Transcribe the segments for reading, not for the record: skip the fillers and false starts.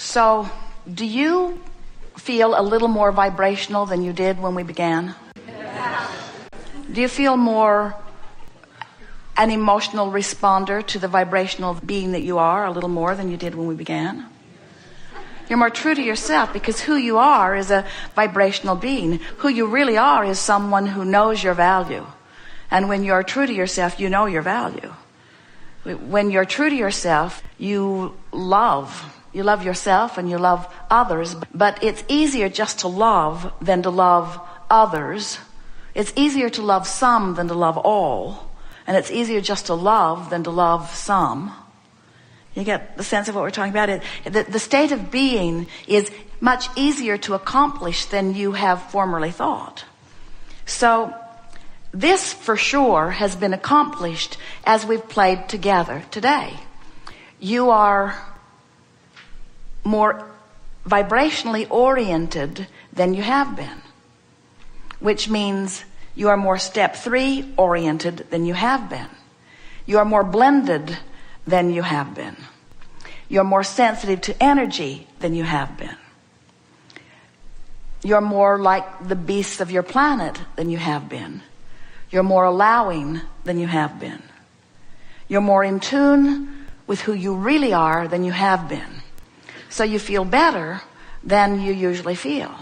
So, do you feel a little more vibrational than you did when we began? Do you feel more an emotional responder to the vibrational being that you are a little more than you did when we began? You're more true to yourself because who you are is a vibrational being. Who you really are is someone who knows your value. And when you're true to yourself, you know your value. When you're true to yourself, you love. You love yourself and you love others. But it's easier just to love than to love others. It's easier to love some than to love all. And it's easier just to love than to love some. You get the sense of what we're talking about? The state of being is much easier to accomplish than you have formerly thought. So this for sure has been accomplished as we've played together today. You are more vibrationally oriented than you have been, which means you are more step 3 oriented than you have been. You are more blended than you have been. You're more sensitive to energy than you have been. You're more like the beasts of your planet than you have been. You're more allowing than you have been. You're more in tune with who you really are than you have been. So you feel better than you usually feel.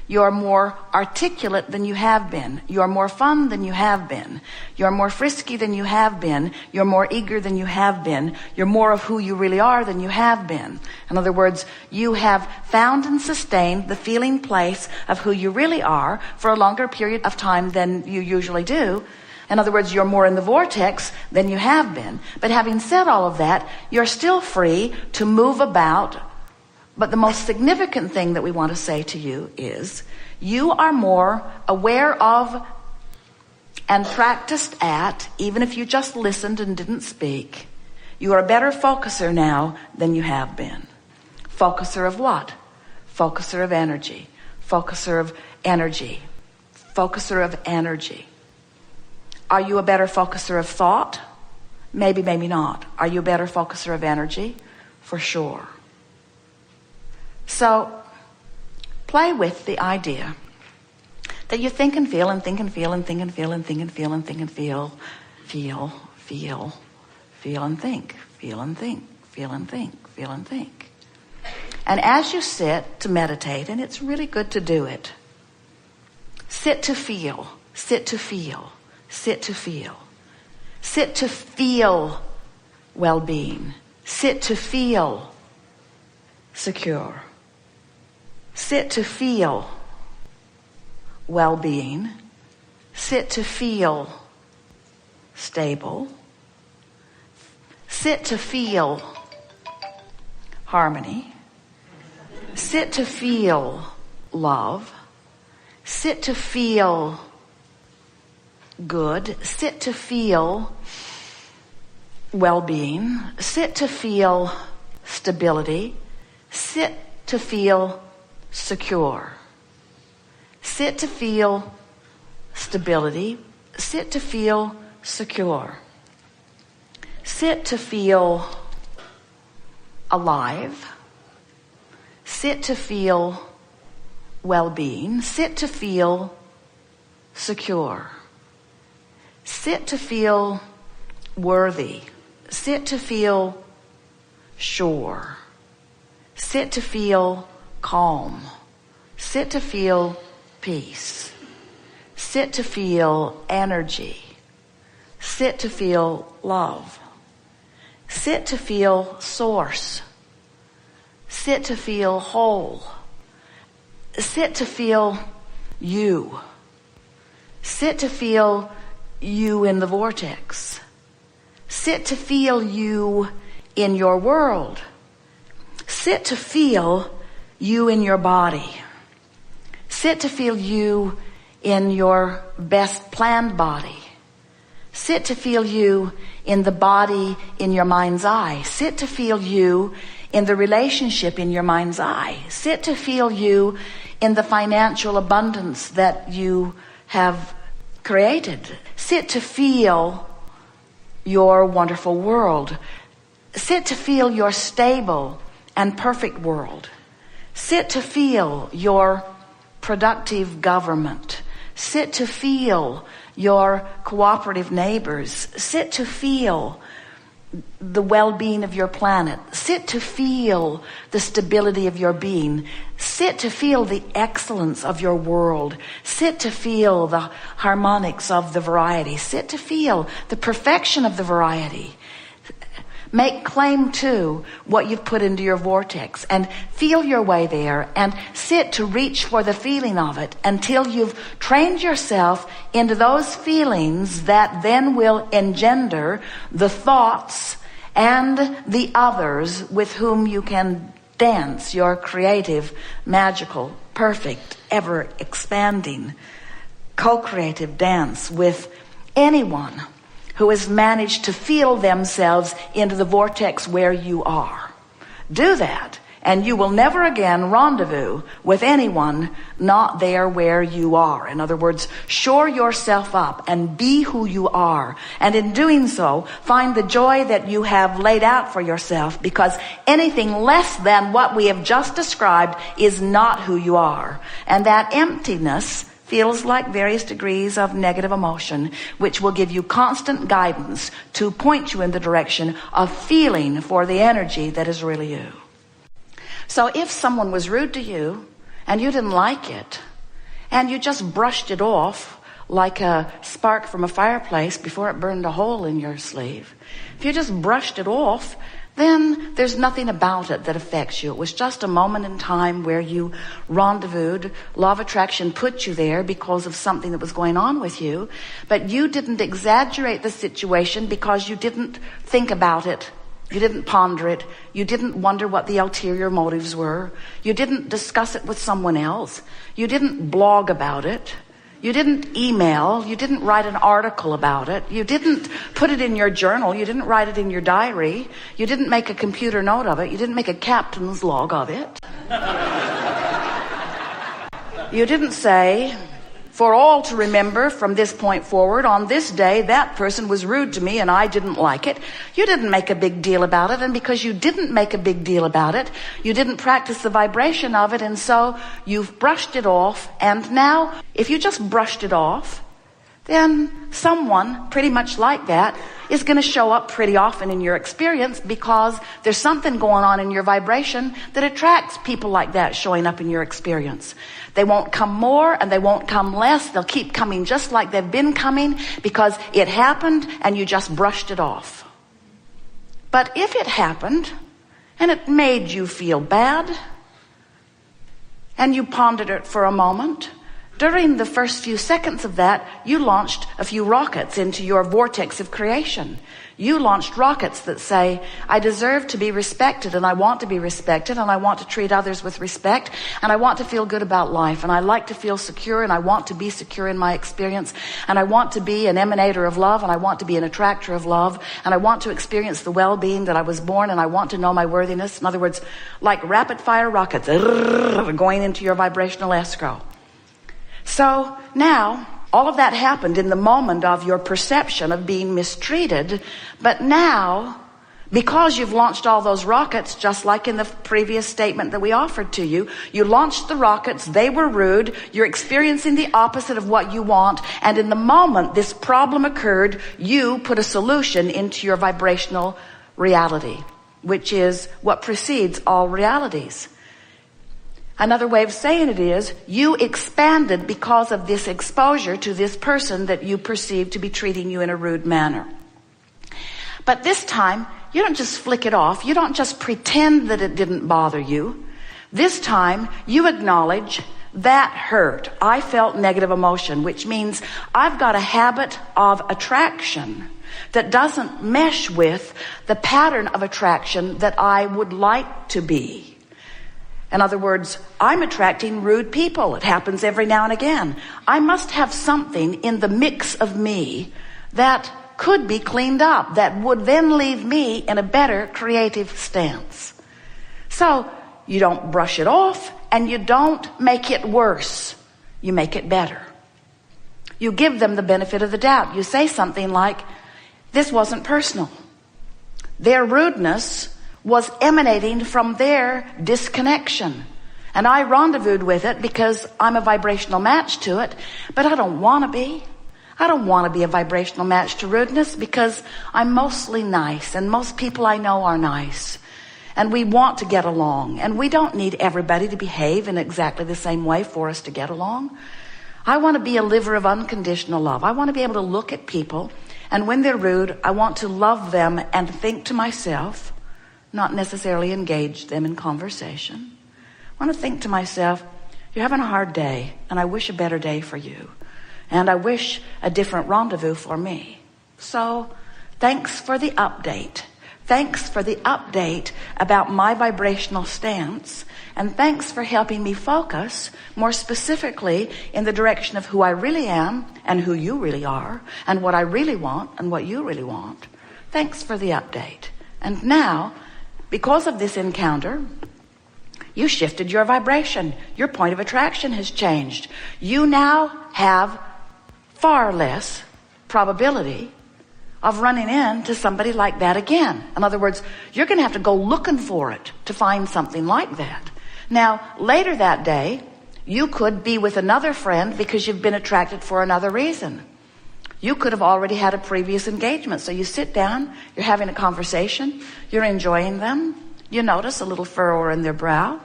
You're more articulate than you have been. You're more fun than you have been. You're more frisky than you have been. You're more eager than you have been. You're more of who you really are than you have been. In other words, you have found and sustained the feeling place of who you really are for a longer period of time than you usually do. In other words, you're more in the vortex than you have been. But having said all of that, you're still free to move about. But the most significant thing that we want to say to you is you are more aware of and practiced at, even if you just listened and didn't speak, you are a better focuser now than you have been. Focuser of what? Focuser of energy. Focuser of energy. Focuser of energy. Are you a better focuser of thought? Maybe, maybe not. Are you a better focuser of energy? For sure. So, play with the idea that you think and feel and think and feel and think and feel and think and feel and think and feel and think, feel and think, feel and think, feel and think. And as you sit to meditate, and it's really good to do it, sit to feel, sit to feel, sit to feel, sit to feel well-being, sit to feel secure. Sit to feel well-being. Sit to feel stable. Sit to feel harmony. Sit to feel love. Sit to feel good. Sit to feel well-being. Sit to feel stability. Sit to feel secure. Sit to feel stability. Sit to feel secure. Sit to feel alive. Sit to feel well-being. Sit to feel secure. Sit to feel worthy. Sit to feel sure. Sit to feel calm. Sit to feel peace. Sit to feel energy. Sit to feel love. Sit to feel source. Sit to feel whole. Sit to feel you. Sit to feel you in the vortex. Sit to feel you in your world. Sit to feel you in your body. Sit to feel you in your best planned body. Sit to feel you in the body in your mind's eye. Sit to feel you in the relationship in your mind's eye. Sit to feel you in the financial abundance that you have created. Sit to feel your wonderful world. Sit to feel your stable and perfect world. Sit to feel your productive government. Sit to feel your cooperative neighbors. Sit to feel the well-being of your planet. Sit to feel the stability of your being. Sit to feel the excellence of your world. Sit to feel the harmonics of the variety. Sit to feel the perfection of the variety. Make claim to what you've put into your vortex and feel your way there, and sit to reach for the feeling of it until you've trained yourself into those feelings that then will engender the thoughts and the others with whom you can dance your creative, magical, perfect, ever expanding, co-creative dance with anyone who has managed to feel themselves into the vortex where you are. Do that, and you will never again rendezvous with anyone not there where you are. In other words, shore yourself up and be who you are. And in doing so, find the joy that you have laid out for yourself, because anything less than what we have just described is not who you are. And that emptiness feels like various degrees of negative emotion, which will give you constant guidance to point you in the direction of feeling for the energy that is really you. So if someone was rude to you and you didn't like it, and you just brushed it off like a spark from a fireplace before it burned a hole in your sleeve, if you just brushed it off, then there's nothing about it that affects you. It was just a moment in time where you rendezvoused. Law of attraction put you there because of something that was going on with you, but you didn't exaggerate the situation because you didn't think about it. You didn't ponder it. You didn't wonder what the ulterior motives were. You didn't discuss it with someone else. You didn't blog about it. You didn't email. You didn't write an article about it. You didn't put it in your journal. You didn't write it in your diary. You didn't make a computer note of it. You didn't make a captain's log of it. You didn't say, for all to remember from this point forward, on this day, that person was rude to me and I didn't like it. You didn't make a big deal about it, and because you didn't make a big deal about it, you didn't practice the vibration of it, and so you've brushed it off. And now, if you just brushed it off, then someone pretty much like that is going to show up pretty often in your experience, because there's something going on in your vibration that attracts people like that showing up in your experience. They won't come more and they won't come less. They'll keep coming just like they've been coming, because it happened and you just brushed it off. But if it happened and it made you feel bad and you pondered it for a moment, during the first few seconds of that, you launched a few rockets into your vortex of creation. You launched rockets that say, I deserve to be respected, and I want to be respected, and I want to treat others with respect, and I want to feel good about life, and I like to feel secure, and I want to be secure in my experience, and I want to be an emanator of love, and I want to be an attractor of love, and I want to experience the well-being that I was born, and I want to know my worthiness. In other words, like rapid-fire rockets going into your vibrational escrow. So now, all of that happened in the moment of your perception of being mistreated. But now, because you've launched all those rockets, just like in the previous statement that we offered to you, you launched the rockets, they were rude, you're experiencing the opposite of what you want, and in the moment this problem occurred, you put a solution into your vibrational reality, which is what precedes all realities. Another way of saying it is, you expanded because of this exposure to this person that you perceived to be treating you in a rude manner. But this time, you don't just flick it off. You don't just pretend that it didn't bother you. This time, you acknowledge that hurt. I felt negative emotion, which means I've got a habit of attraction that doesn't mesh with the pattern of attraction that I would like to be. In other words, I'm attracting rude people. It happens every now and again. I must have something in the mix of me that could be cleaned up, that would then leave me in a better creative stance. So you don't brush it off and you don't make it worse. You make it better. You give them the benefit of the doubt. You say something like, this wasn't personal. Their rudeness was emanating from their disconnection. And I rendezvoused with it because I'm a vibrational match to it, but I don't want to be. I don't want to be a vibrational match to rudeness because I'm mostly nice, and most people I know are nice. And we want to get along, and we don't need everybody to behave in exactly the same way for us to get along. I want to be a liver of unconditional love. I want to be able to look at people, and when they're rude, I want to love them and think to myself, not necessarily engage them in conversation. I want to think to myself, you're having a hard day, and I wish a better day for you. And I wish a different rendezvous for me. So, thanks for the update. Thanks for the update about my vibrational stance. And thanks for helping me focus more specifically in the direction of who I really am and who you really are and what I really want and what you really want. Thanks for the update. And now, because of this encounter, you shifted your vibration. Your point of attraction has changed. You now have far less probability of running into somebody like that again. In other words, you're going to have to go looking for it to find something like that. Now, later that day, you could be with another friend because you've been attracted for another reason. You could have already had a previous engagement. So you sit down, you're having a conversation, you're enjoying them, you notice a little furrow in their brow,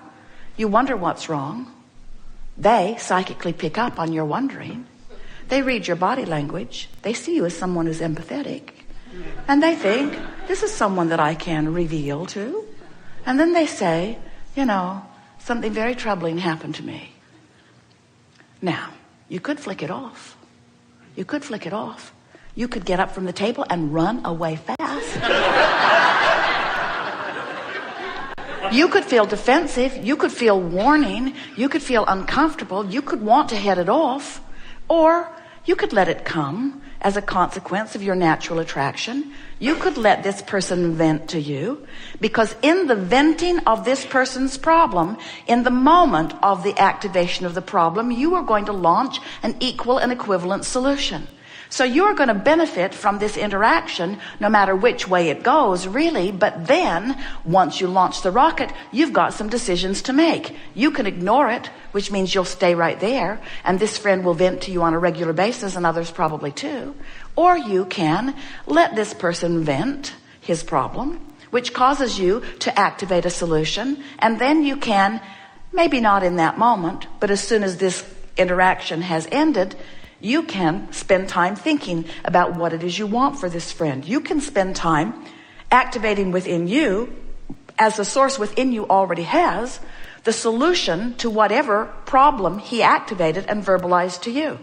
you wonder what's wrong. They psychically pick up on your wondering. They read your body language. They see you as someone who's empathetic. And they think, this is someone that I can reveal to. And then they say, something very troubling happened to me. Now, you could flick it off. You could flick it off. You could get up from the table and run away fast. You could feel defensive. You could feel warning. You could feel uncomfortable. You could want to head it off. Or you could let it come as a consequence of your natural attraction. You could let this person vent to you, because in the venting of this person's problem, in the moment of the activation of the problem, you are going to launch an equal and equivalent solution. So you're going to benefit from this interaction no matter which way it goes, really. But then, once you launch the rocket, you've got some decisions to make. You can ignore it, which means you'll stay right there, and this friend will vent to you on a regular basis, and others probably too. Or you can let this person vent his problem, which causes you to activate a solution, and then you can, maybe not in that moment, but as soon as this interaction has ended, you can spend time thinking about what it is you want for this friend. You can spend time activating within you, as the source within you already has, the solution to whatever problem he activated and verbalized to you.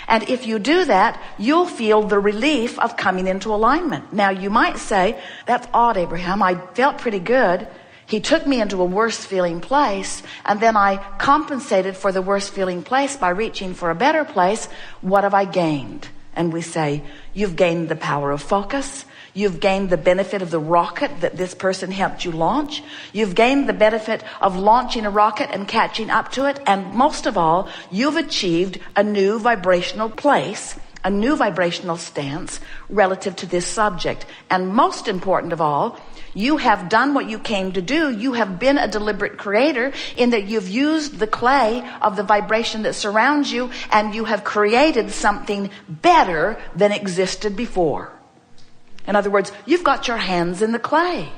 And if you do that, you'll feel the relief of coming into alignment. Now, you might say, that's odd, Abraham. I felt pretty good. He took me into a worse feeling place, and then I compensated for the worse feeling place by reaching for a better place. What have I gained? And we say, you've gained the power of focus. You've gained the benefit of the rocket that this person helped you launch. You've gained the benefit of launching a rocket and catching up to it. And most of all, you've achieved a new vibrational place, a new vibrational stance relative to this subject. And most important of all, you have done what you came to do. You have been a deliberate creator in that you've used the clay of the vibration that surrounds you, and you have created something better than existed before. In other words, you've got your hands in the clay.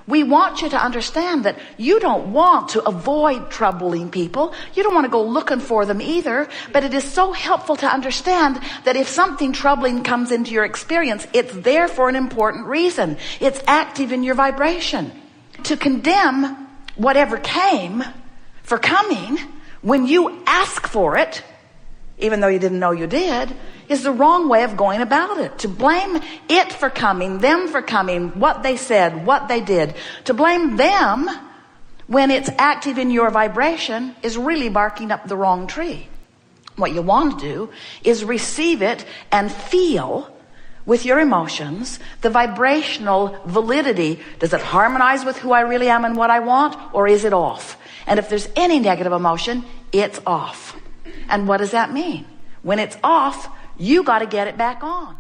We want you to understand that you don't want to avoid troubling people. You don't want to go looking for them either. But it is so helpful to understand that if something troubling comes into your experience, it's there for an important reason. It's active in your vibration. To condemn whatever came for coming when you ask for it, even though you didn't know you did, is the wrong way of going about it. To blame it for coming, them for coming, what they said, what they did, to blame them when it's active in your vibration is really barking up the wrong tree. What you want to do is receive it and feel with your emotions the vibrational validity. Does it harmonize with who I really am and what I want, or is it off? And if there's any negative emotion, it's off. And what does that mean? When it's off, you got to get it back on.